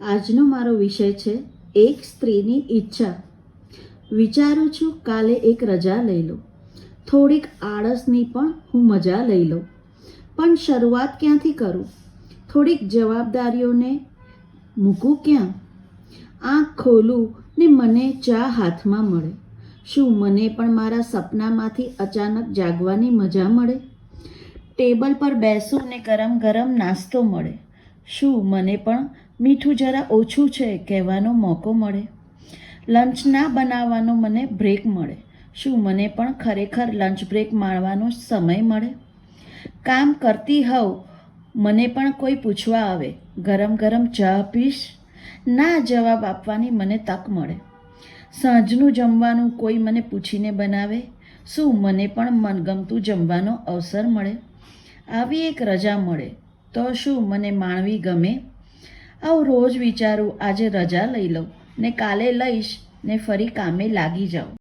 આજનો મારો વિષય છે એક સ્ત્રીની ઈચ્છા. વિચારું છું કાલે એક રજા લઈ લઉં, થોડીક આળસની પણ હું મજા લઈ લઉં. પણ શરૂઆત ક્યાંથી કરું? થોડીક જવાબદારીઓને મૂકું ક્યાં? આંખ ખોલું ને મને ચા હાથમાં મળે. શું મને પણ મારા સપનામાંથી અચાનક જાગવાની મજા મળે? ટેબલ પર બેસું ને ગરમ ગરમ નાસ્તો મળે. શું મને પણ મીઠું જરા ઓછું છે કહેવાનો મોકો મળે? લંચ ના બનાવવાનો મને બ્રેક મળે. શું મને પણ ખરેખર લંચ બ્રેક માણવાનો સમય મળે? કામ કરતી હોઉં, મને પણ કોઈ પૂછવા આવે, ગરમ ગરમ ચા પીશ? ના જવાબ આપવાની મને તક મળે. સાંજનું જમવાનું કોઈ મને પૂછીને બનાવે. શું મને પણ મનગમતું જમવાનો અવસર મળે? આવી એક રજા મળે તો શું મને માણવી ગમે? આવું રોજ વિચારું આજે રજા લઈ લઉં ને કાલે લઈશ ને ફરી કામે લાગી જાઉં.